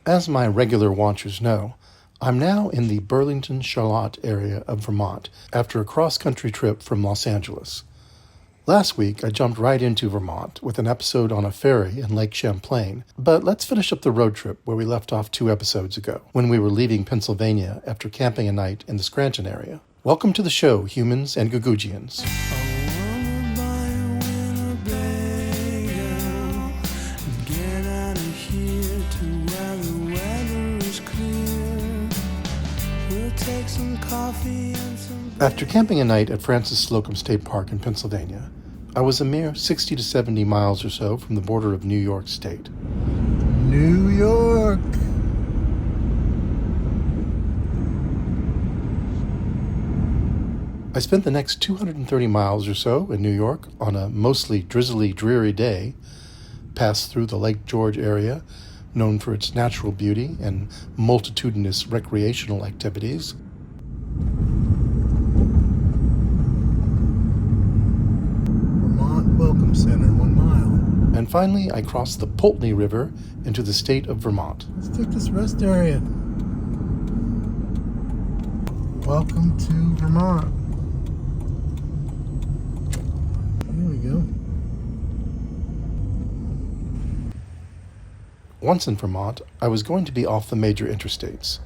As my regular watchers know, I'm now in the Burlington, Charlotte area of Vermont after a cross-country trip from Los Angeles. Last week, I jumped right into Vermont with an episode on a ferry in Lake Champlain, but let's finish up the road trip where we left off 2 episodes ago, when we were leaving Pennsylvania after camping a night in the Scranton area. Welcome to the show, humans and Gugu-Gee-ans. After camping a night at Francis Slocum State Park in Pennsylvania, I was a mere 60 to 70 miles or so from the border of New York State. New York! I spent the next 230 miles or so in New York on a mostly drizzly, dreary day, passed through the Lake George area, known for its natural beauty and multitudinous recreational activities. Vermont Welcome Center, 1 mile. And finally, I crossed the Poultney River into the state of Vermont. Let's take this rest area. Welcome to Vermont. There we go. Once in Vermont, I was going to be off the major interstates,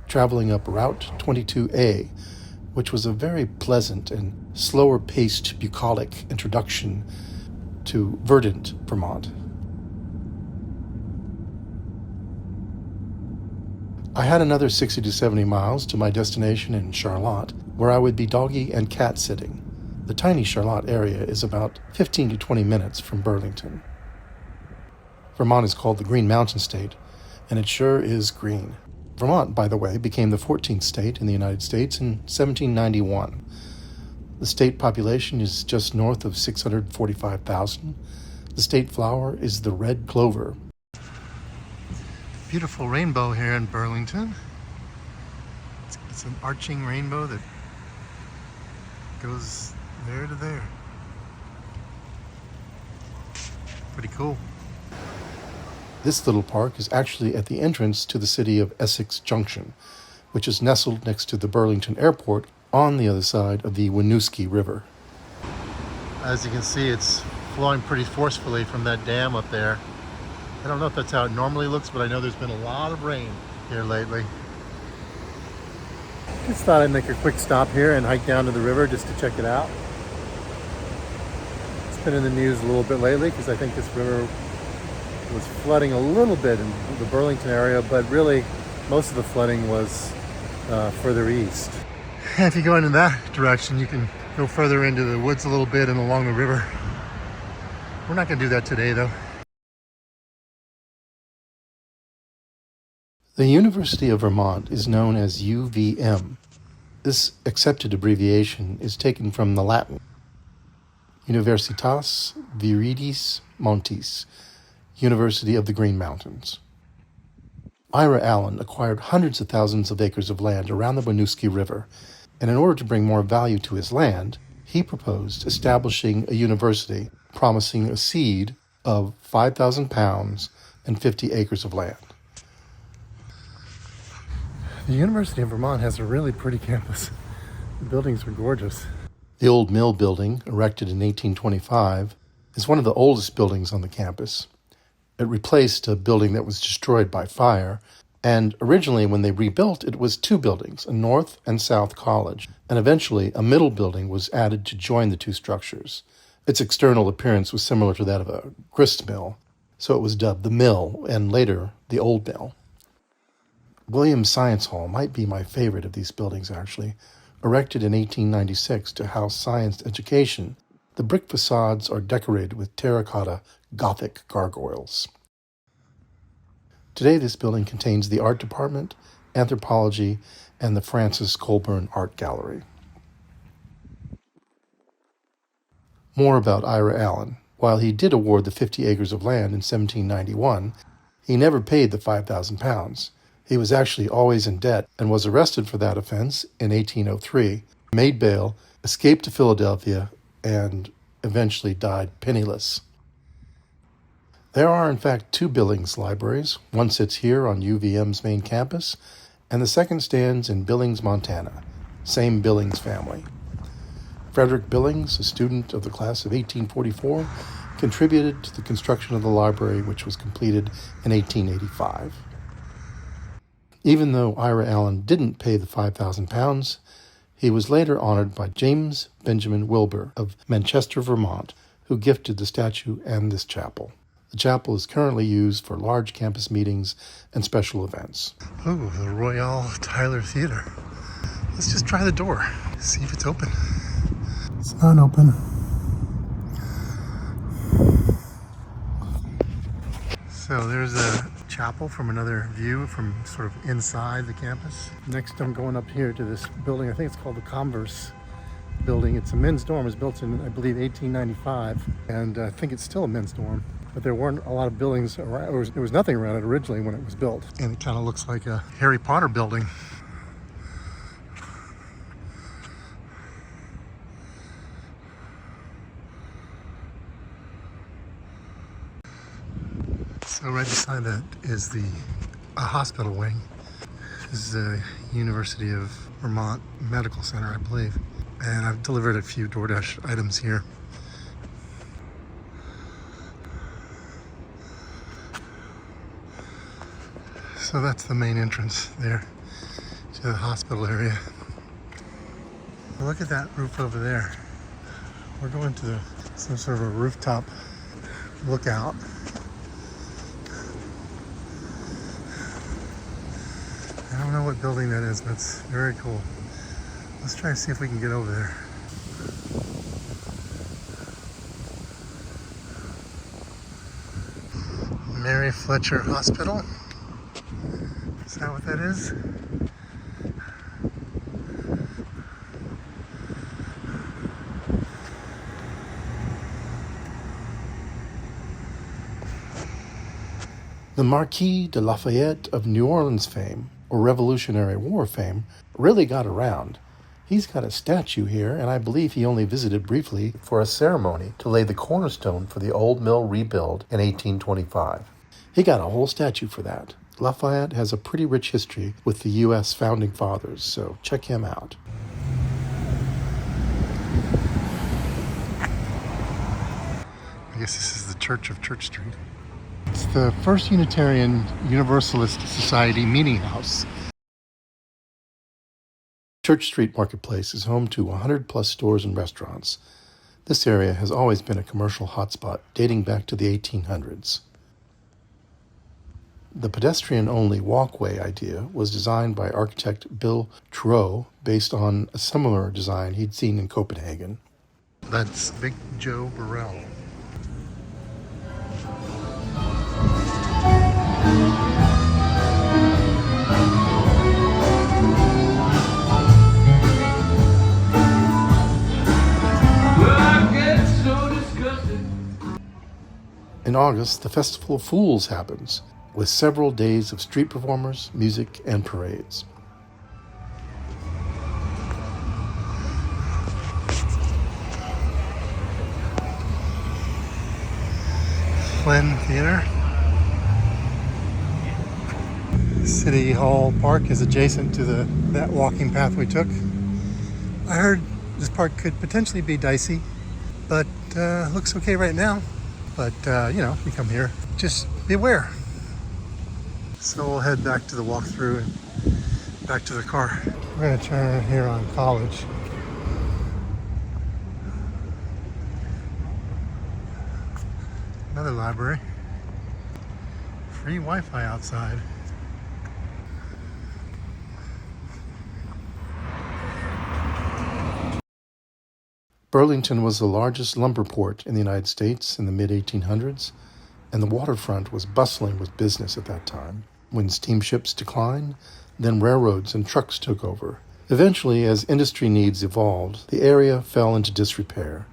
traveling up Route 22A, which was a very pleasant and slower-paced bucolic introduction to verdant Vermont. I had another 60 to 70 miles to my destination in Charlotte, where I would be doggy and cat sitting. The tiny Charlotte area is about 15 to 20 minutes from Burlington. Vermont is called the Green Mountain State, and it sure is green. Vermont, by the way, became the 14th state in the United States in 1791. The state population is just north of 645,000. The state flower is the red clover. Beautiful rainbow here in Burlington. It's an arching rainbow that goes there to there. Pretty cool. This little park is actually at the entrance to the city of Essex Junction, which is nestled next to the Burlington Airport on the other side of the Winooski River. As you can see, it's flowing pretty forcefully from that dam up there. I don't know if that's how it normally looks, but I know there's been a lot of rain here lately. Just thought I'd make a quick stop here and hike down to the river just to check it out. It's been in the news a little bit lately because I think this river was flooding a little bit in the Burlington area, but really most of the flooding was further east. If you go in that direction, you can go further into the woods a little bit and along the river. We're not going to do that today, though. The University of Vermont is known as UVM. This accepted abbreviation is taken from the Latin Universitas Viridis Montis, University of the Green Mountains. Ira Allen acquired hundreds of thousands of acres of land around the Winooski River, and in order to bring more value to his land, he proposed establishing a university promising a seed of 5,000 pounds and 50 acres of land. The University of Vermont has a really pretty campus. The buildings are gorgeous. The old mill building, erected in 1825, is one of the oldest buildings on the campus. It replaced a building that was destroyed by fire, and originally when they rebuilt it was 2 buildings, a North and South College, and eventually a middle building was added to join the 2 structures. Its external appearance was similar to that of a grist mill, so it was dubbed the Mill and later the Old Mill. Williams Science Hall might be my favorite of these buildings, actually. Erected in 1896 to house science education, the brick facades are decorated with terracotta Gothic gargoyles. Today, this building contains the art department, anthropology, and the Francis Colburn Art Gallery. More about Ira Allen. While he did award the 50 acres of land in 1791, he never paid the 5,000 pounds. He was actually always in debt and was arrested for that offense in 1803, made bail, escaped to Philadelphia, and eventually died penniless. There are, in fact, two Billings libraries. One sits here on UVM's main campus, and the second stands in Billings, Montana. Same Billings family. Frederick Billings, a student of the class of 1844, contributed to the construction of the library, which was completed in 1885. Even though Ira Allen didn't pay the £5,000, he was later honored by James Benjamin Wilbur of Manchester, Vermont, who gifted the statue and this chapel. The chapel is currently used for large campus meetings and special events. Ooh, the Royal Tyler Theater. Let's just try the door, see if it's open. It's not open. So there's a chapel from another view from sort of inside the campus. Next I'm going up here to this building. I think it's called the Converse building. It's a men's dorm. It was built in, I believe, 1895. And I think it's still a men's dorm. But there weren't a lot of buildings around. There was nothing around it originally when it was built. And it kind of looks like a Harry Potter building. So right beside that is a hospital wing. This is the University of Vermont Medical Center, I believe. And I've delivered a few DoorDash items here. So that's the main entrance there to the hospital area. Look at that roof over there. We're going to some sort of a rooftop lookout. I don't know what building that is, but it's very cool. Let's try to see if we can get over there. Mary Fletcher Hospital. Is that what that is? The Marquis de Lafayette of New Orleans fame, or Revolutionary War fame, really got around. He's got a statue here, and I believe he only visited briefly for a ceremony to lay the cornerstone for the old mill rebuild in 1825. He got a whole statue for that. Lafayette has a pretty rich history with the U.S. founding fathers, so check him out. I guess this is the Church of Church Street. It's the First Unitarian Universalist Society meeting house. Church Street Marketplace is home to 100-plus stores and restaurants. This area has always been a commercial hotspot dating back to the 1800s. The pedestrian-only walkway idea was designed by architect Bill Trudeau based on a similar design he'd seen in Copenhagen. That's Big Joe Burrell. In August, the Festival of Fools happens, with several days of street performers, music, and parades. Flynn Theater. City Hall Park is adjacent to that walking path we took. I heard this park could potentially be dicey, but looks okay right now. But, you come here, just beware. So we'll head back to the walkthrough and back to the car. We're going to turn here on College. Another library. Free Wi-Fi outside. Burlington was the largest lumber port in the United States in the mid-1800s, and the waterfront was bustling with business at that time. When steamships declined, then railroads and trucks took over. Eventually, as industry needs evolved, the area fell into disrepair.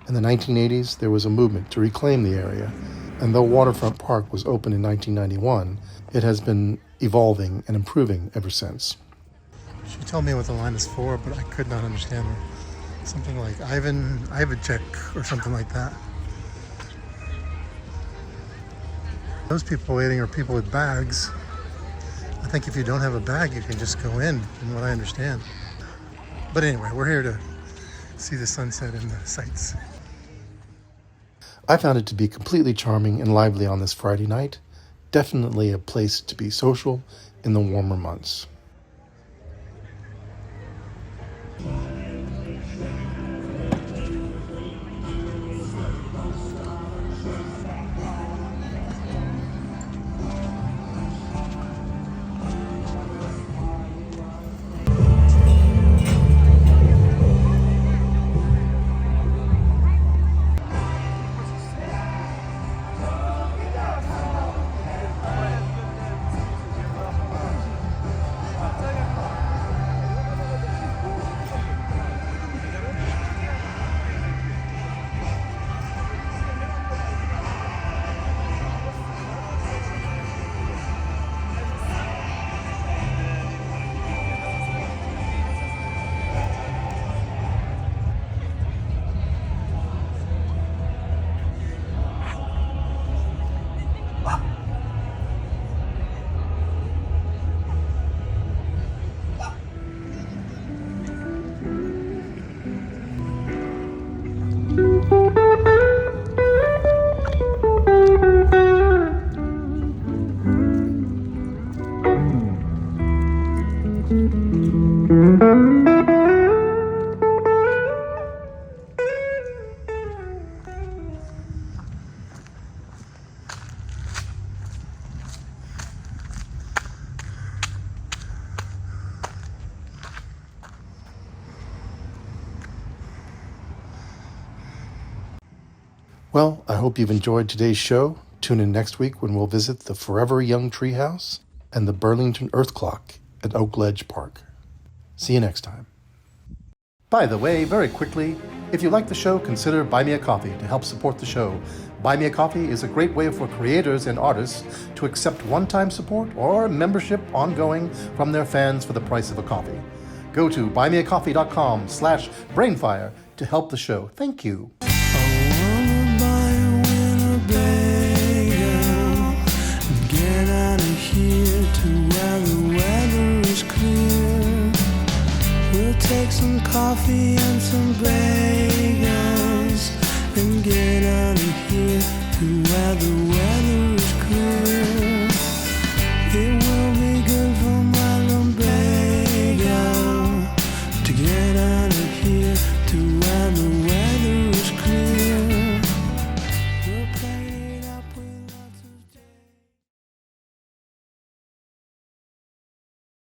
In the 1980s, there was a movement to reclaim the area, and though Waterfront Park was opened in 1991, it has been evolving and improving ever since. She told me what the line is for, but I could not understand her. Something like Ivacek or something like that. Those people waiting are people with bags. I think if you don't have a bag, you can just go in, from what I understand. But anyway, we're here to see the sunset and the sights. I found it to be completely charming and lively on this Friday night. Definitely a place to be social in the warmer months. Well, I hope you've enjoyed today's show. Tune in next week when we'll visit the Forever Young Treehouse and the Burlington Earth Clock at Oak Ledge Park. See you next time. By the way, very quickly, if you like the show, consider Buy Me a Coffee to help support the show. Buy Me a Coffee is a great way for creators and artists to accept one-time support or membership ongoing from their fans for the price of a coffee. Go to buymeacoffee.com/BrainFire to help the show. Thank you. Take some coffee and some bagels and get out of here to where the